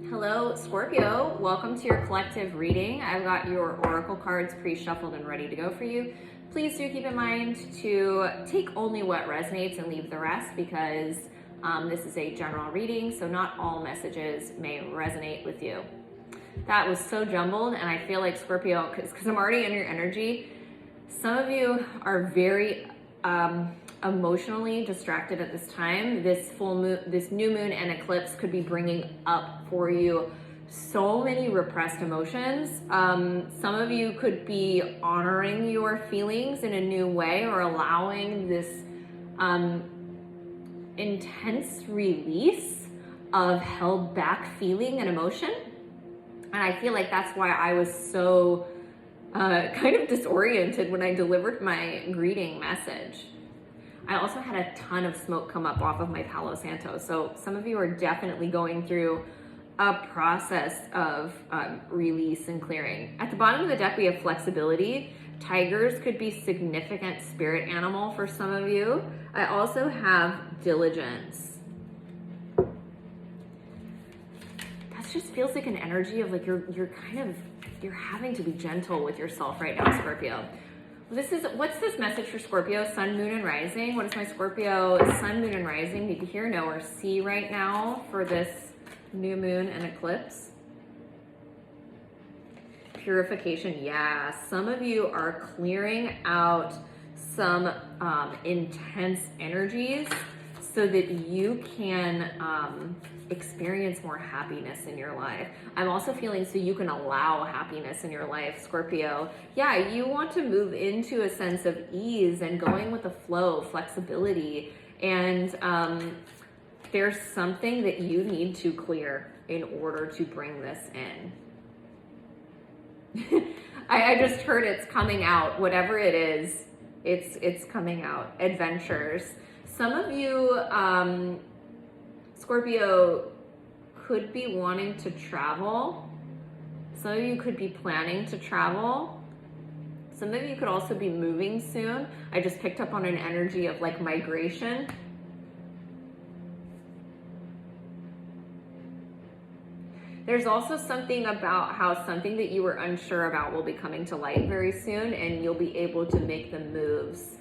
Hello, Scorpio. Welcome to your collective reading. I've got your oracle cards pre-shuffled and ready to go for you. Please do keep in mind to take only what resonates and leave the rest because this is a general reading, so not all messages may resonate with you. That was so jumbled, and I feel like Scorpio, because I'm already in your energy, some of you are very emotionally distracted at this time. This full moon, this new moon and eclipse could be bringing up for you so many repressed emotions. Some of you could be honoring your feelings in a new way or allowing this intense release of held back feeling and emotion. And I feel like that's why I was so kind of disoriented when I delivered my greeting message. I also had a ton of smoke come up off of my Palo Santo. So some of you are definitely going through a process of release and clearing. At the bottom of the deck, we have flexibility. Tigers could be significant spirit animal for some of you. I also have diligence. That just feels like an energy of like you're having to be gentle with yourself right now, Scorpio. What's this message for Scorpio, Sun, Moon, and Rising? What does my Scorpio, Sun, Moon, and Rising need to hear, know, or see right now for this new moon and eclipse? Purification, yeah. Some of you are clearing out some intense energies so that you can experience more happiness in your life. I'm also feeling so you can allow happiness in your life, Scorpio. Yeah, you want to move into a sense of ease and going with the flow, flexibility, and there's something that you need to clear in order to bring this in. I just heard it's coming out. Whatever it is, it's coming out. Adventures. Some of you, Scorpio, could be wanting to travel. Some of you could be planning to travel. Some of you could also be moving soon. I just picked up on an energy of like migration. There's also something about how something that you were unsure about will be coming to light very soon, and you'll be able to make the moves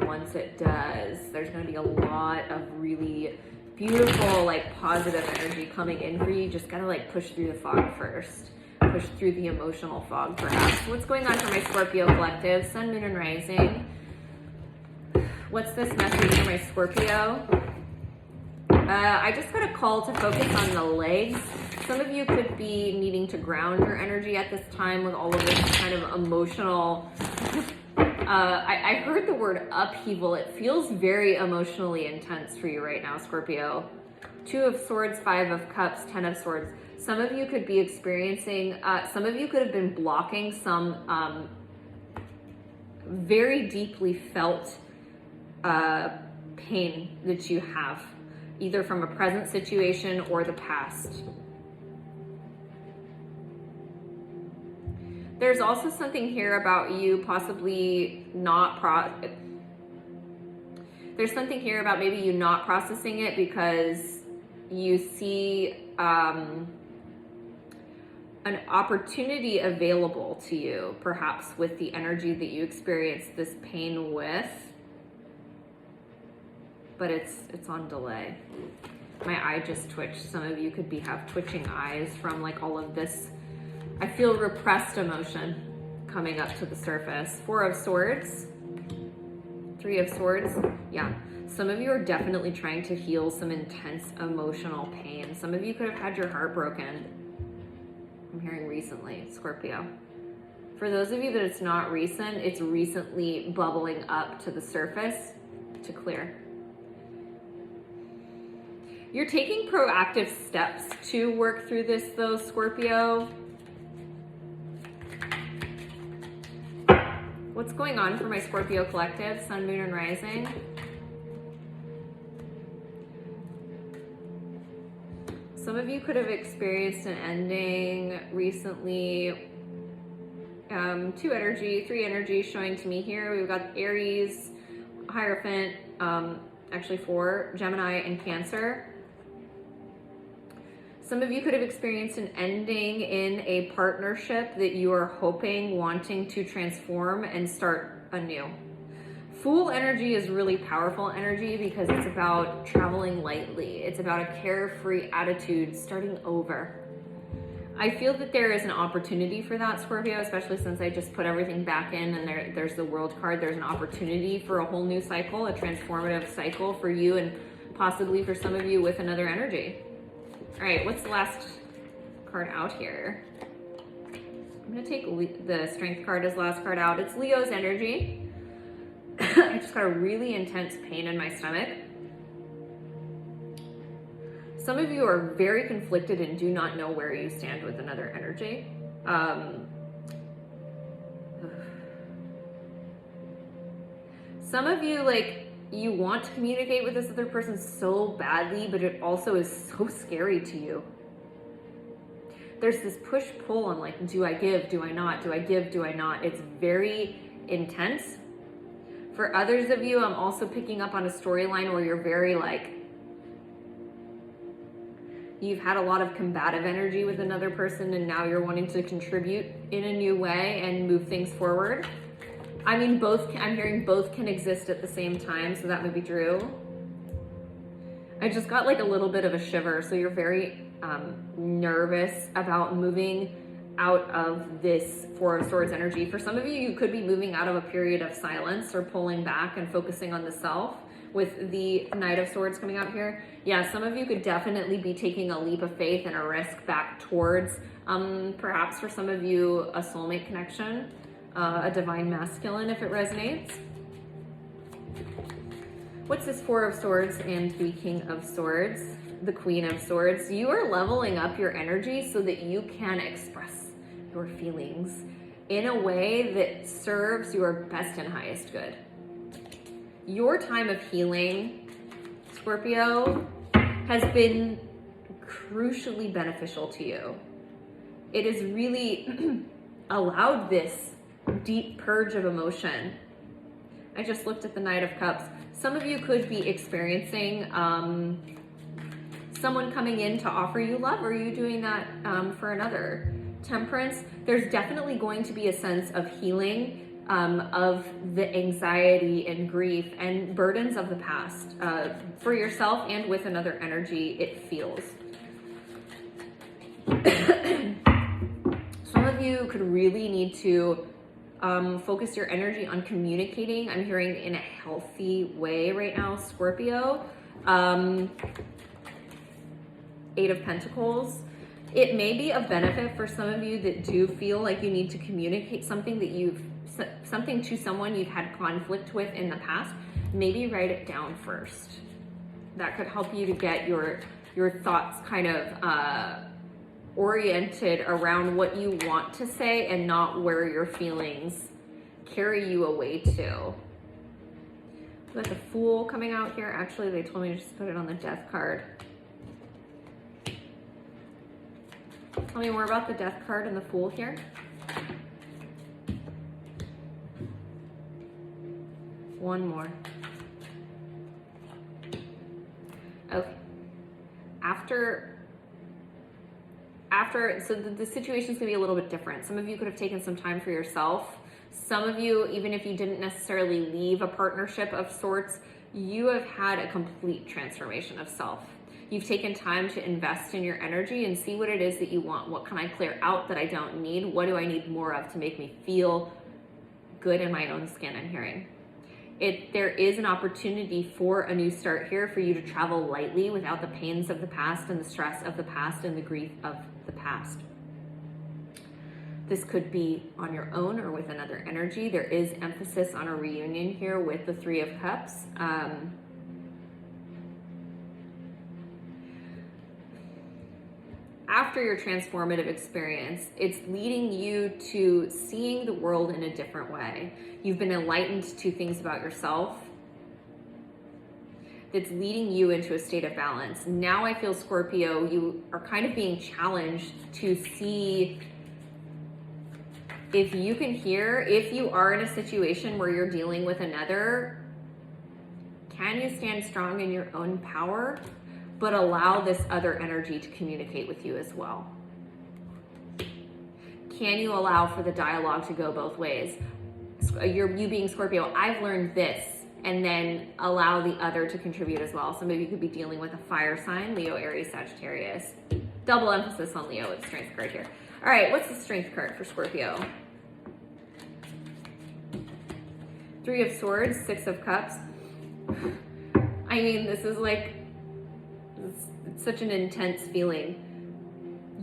once it does. There's going to be a lot of really beautiful, like positive energy coming in for you. You just got to like push through the fog first. Push through the emotional fog perhaps. What's going on for my Scorpio collective, Sun, Moon, and Rising? What's this message for my Scorpio? I just got a call to focus on the legs. Some of you could be needing to ground your energy at this time with all of this kind of emotional, I heard the word upheaval. It feels very emotionally intense for you right now, Scorpio. 2 of Swords, 5 of Cups, 10 of Swords. Some of you could be experiencing, some of you could have been blocking some very deeply felt pain that you have, either from a present situation or the past. There's also something here about you possibly there's something here about maybe you not processing it because you see an opportunity available to you, perhaps with the energy that you experienced this pain with, but it's on delay. My eye just twitched. Some of you could have twitching eyes from like all of this. I feel repressed emotion coming up to the surface. 4 of Swords, 3 of Swords. Yeah, some of you are definitely trying to heal some intense emotional pain. Some of you could have had your heart broken. I'm hearing recently, Scorpio. For those of you that it's not recent, it's recently bubbling up to the surface to clear. You're taking proactive steps to work through this though, Scorpio. What's going on for my Scorpio collective, Sun, Moon, and Rising? Some of you could have experienced an ending recently. 2 energy, 3 energy showing to me here. We've got Aries, Hierophant, actually 4, Gemini, and Cancer. Some of you could have experienced an ending in a partnership that you are hoping, wanting to transform and start anew. Fool energy is really powerful energy because it's about traveling lightly. It's about a carefree attitude, starting over. I feel that there is an opportunity for that, Scorpio, especially since I just put everything back in and there's the World card. There's an opportunity for a whole new cycle, a transformative cycle for you and possibly for some of you with another energy. All right, what's the last card out here? I'm gonna take the Strength card as last card out. It's Leo's energy. I just got a really intense pain in my stomach. Some of you are very conflicted and do not know where you stand with another energy. Some of you, like, you want to communicate with this other person so badly, but it also is so scary to you. There's this push-pull on, like, do I give, do I not? Do I give, do I not? It's very intense. For others of you, I'm also picking up on a storyline where you're very, like, you've had a lot of combative energy with another person and now you're wanting to contribute in a new way and move things forward. I mean, both, I'm hearing both can exist at the same time, so that would be true. I just got like a little bit of a shiver, so you're very nervous about moving out of this Four of Swords energy. For some of you, you could be moving out of a period of silence or pulling back and focusing on the self with the Knight of Swords coming out here. Yeah, some of you could definitely be taking a leap of faith and a risk back towards, perhaps for some of you, a soulmate connection. A divine masculine if it resonates. What's this Four of Swords and the King of Swords? The Queen of Swords. You are leveling up your energy so that you can express your feelings in a way that serves your best and highest good. Your time of healing, Scorpio, has been crucially beneficial to you. It has really allowed this deep purge of emotion. I just looked at the Knight of Cups. Some of you could be experiencing someone coming in to offer you love, or are you doing that for another? Temperance, there's definitely going to be a sense of healing of the anxiety and grief and burdens of the past for yourself and with another energy, it feels. Some of you could really need to focus your energy on communicating. I'm hearing in a healthy way right now, Scorpio. 8 of Pentacles. It may be a benefit for some of you that do feel like you need to communicate something to someone you've had conflict with in the past. Maybe write it down first. That could help you to get your thoughts kind of oriented around what you want to say and not where your feelings carry you away to. We got the Fool coming out here. Actually, they told me to just put it on the Death card. Tell me more about the Death card and the Fool here. One more. Okay. So the situation's gonna be a little bit different. Some of you could have taken some time for yourself. Some of you, even if you didn't necessarily leave a partnership of sorts, you have had a complete transformation of self. You've taken time to invest in your energy and see what it is that you want. What can I clear out that I don't need? What do I need more of to make me feel good in my own skin? I'm hearing. There is an opportunity for a new start here for you to travel lightly without the pains of the past and the stress of the past and the grief of the past. This could be on your own or with another energy. There is emphasis on a reunion here with the Three of Cups. After your transformative experience, it's leading you to seeing the world in a different way. You've been enlightened to things about yourself that's leading you into a state of balance. Now I feel, Scorpio, you are kind of being challenged to see if you can hear, if you are in a situation where you're dealing with another, can you stand strong in your own power? but allow this other energy to communicate with you as well. Can you allow for the dialogue to go both ways? You being Scorpio, I've learned this, and then allow the other to contribute as well. Some of you could be dealing with a fire sign, Leo, Aries, Sagittarius. Double emphasis on Leo with strength card here. All right, what's the strength card for Scorpio? Three of Swords, Six of Cups. I mean, this is like, it's such an intense feeling.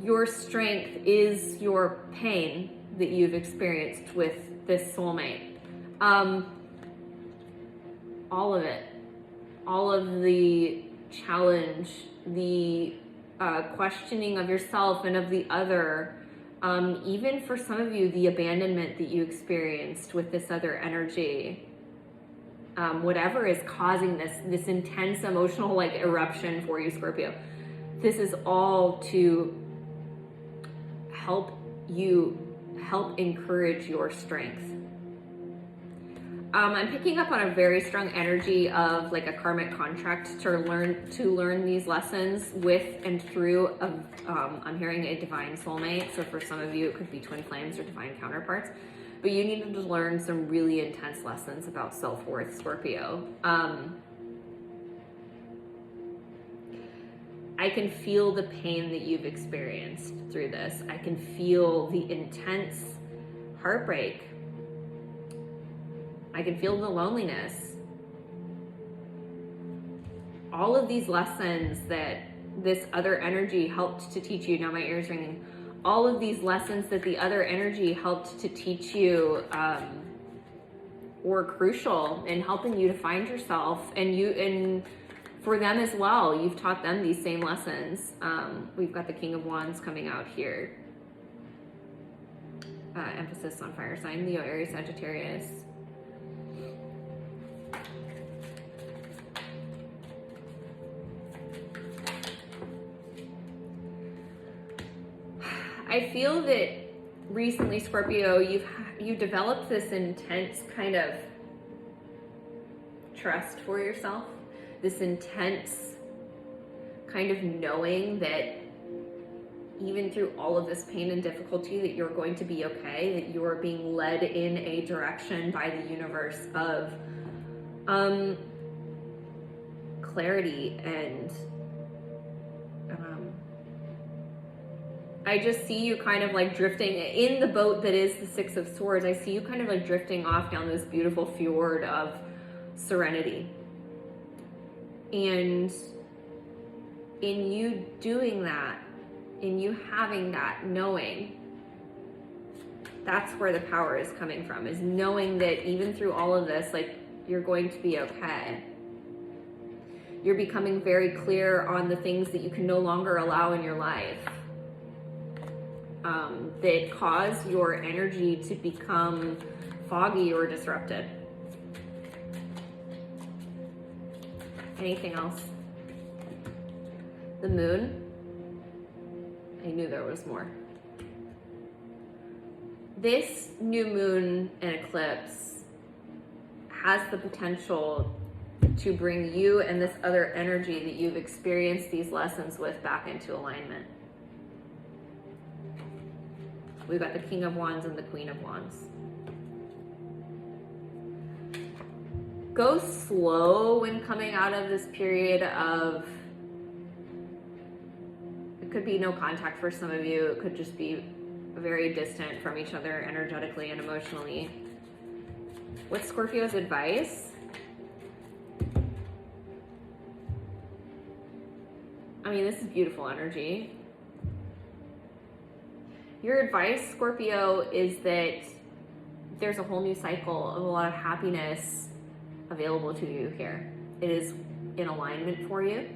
Your strength is your pain that you've experienced with this soulmate. All of it. All of the challenge, the questioning of yourself and of the other. Even for some of you, the abandonment that you experienced with this other energy. Whatever is causing this intense emotional like eruption for you, Scorpio. This is all to help encourage your strength. I'm picking up on a very strong energy of like a karmic contract to learn these lessons with and through. I'm hearing a divine soulmate. So for some of you, it could be twin flames or divine counterparts. But you need to learn some really intense lessons about self-worth, Scorpio. I can feel the pain that you've experienced through this. I can feel the intense heartbreak. I can feel the loneliness. All of these lessons that this other energy helped to teach you. Now my ears ringing. All of these lessons that the other energy helped to teach you were crucial in helping you to find yourself, and for them as well. You've taught them these same lessons. We've got the King of Wands coming out here. Emphasis on fire sign, Leo, Aries, Sagittarius. I feel that recently, Scorpio, you've developed this intense kind of trust for yourself, this intense kind of knowing that even through all of this pain and difficulty that you're going to be okay, that you are being led in a direction by the universe of clarity and I just see you kind of like drifting in the boat that is the Six of Swords. I see you kind of like drifting off down this beautiful fjord of serenity. And in you doing that, in you having that knowing, that's where the power is coming from, is knowing that even through all of this, like, you're going to be okay. You're becoming very clear on the things that you can no longer allow in your life. That cause your energy to become foggy or disrupted. Anything else? The moon. I knew there was more. This new moon and eclipse has the potential to bring you and this other energy that you've experienced these lessons with back into alignment. We've got the King of Wands and the Queen of Wands. Go slow when coming out of this period of, it could be no contact for some of you. It could just be very distant from each other energetically and emotionally. What's Scorpio's advice? I mean, this is beautiful energy. Your advice, Scorpio, is that there's a whole new cycle of a lot of happiness available to you here. It is in alignment for you.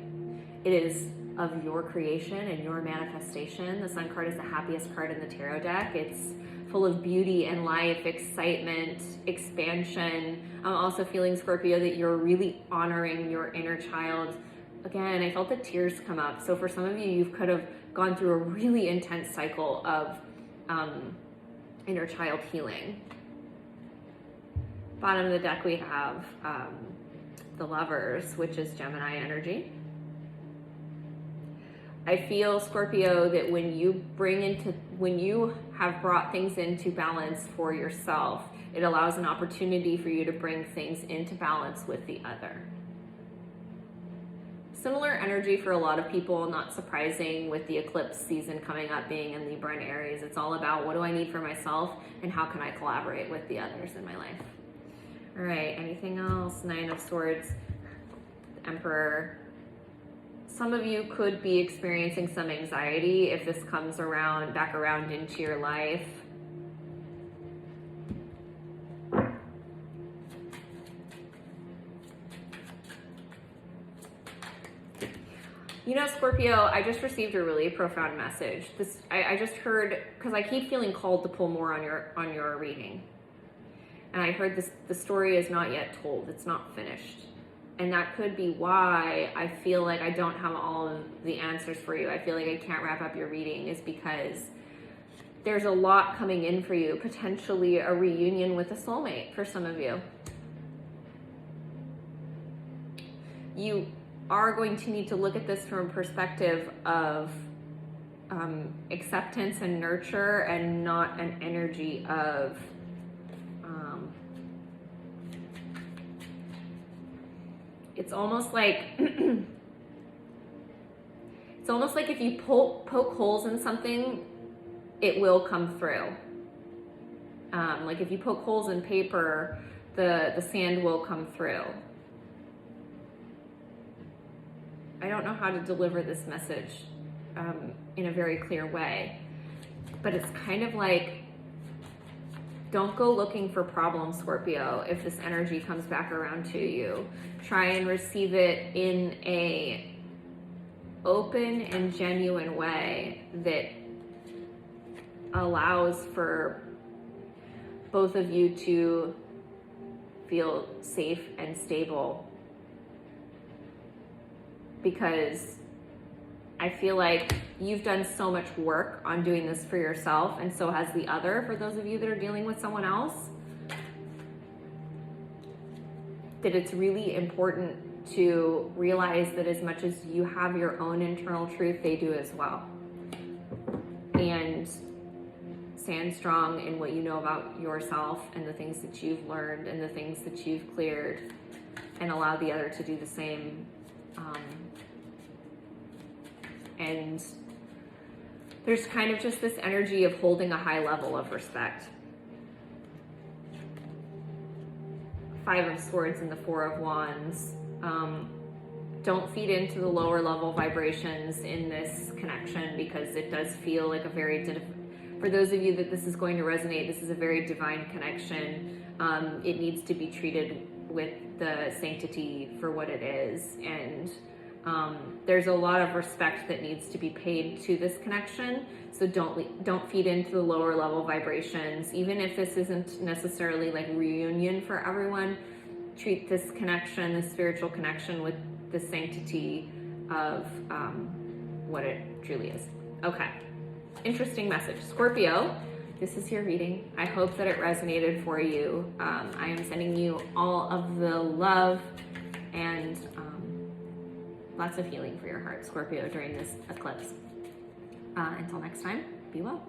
It is of your creation and your manifestation. The Sun card is the happiest card in the tarot deck. It's full of beauty and life, excitement, expansion. I'm also feeling, Scorpio, that you're really honoring your inner child. Again, I felt the tears come up. So for some of you, you could have gone through a really intense cycle of inner child healing. Bottom of the deck, we have the Lovers, which is Gemini energy. I feel, Scorpio, that when you have brought things into balance for yourself, it allows an opportunity for you to bring things into balance with the other. Similar energy for a lot of people, not surprising with the eclipse season coming up, being in Libra and Aries. It's all about, what do I need for myself and how can I collaborate with the others in my life? All right, anything else? Nine of Swords, Emperor. Some of you could be experiencing some anxiety if this comes back around into your life. You know, Scorpio, I just received a really profound message. I just heard, because I keep feeling called to pull more on your reading. And I heard the story is not yet told. It's not finished. And that could be why I feel like I don't have all of the answers for you. I feel like I can't wrap up your reading, is because there's a lot coming in for you. Potentially a reunion with a soulmate for some of you. You are going to need to look at this from a perspective of acceptance and nurture, and not an energy of it's almost like if you poke holes in something, it will come through. Like if you poke holes in paper, the sand will come through. I don't know how to deliver this message in a very clear way, but it's kind of like, don't go looking for problems, Scorpio, if this energy comes back around to you. Try and receive it in a open and genuine way that allows for both of you to feel safe and stable. Because I feel like you've done so much work on doing this for yourself, and so has the other, for those of you that are dealing with someone else, that it's really important to realize that as much as you have your own internal truth, they do as well. And stand strong in what you know about yourself and the things that you've learned and the things that you've cleared, and allow the other to do the same. And there's kind of just this energy of holding a high level of respect. Five of Swords and the Four of Wands. Don't feed into the lower level vibrations in this connection, because it does feel like a very, for those of you that this is going to resonate, this is a very divine connection. It needs to be treated with the sanctity for what it is. And there's a lot of respect that needs to be paid to this connection. So don't feed into the lower level vibrations. Even if this isn't necessarily like reunion for everyone, treat this connection, this spiritual connection, with the sanctity of what it truly is. Okay, interesting message. Scorpio, this is your reading. I hope that it resonated for you. I am sending you all of the love and lots of healing for your heart, Scorpio, during this eclipse. Until next time, be well.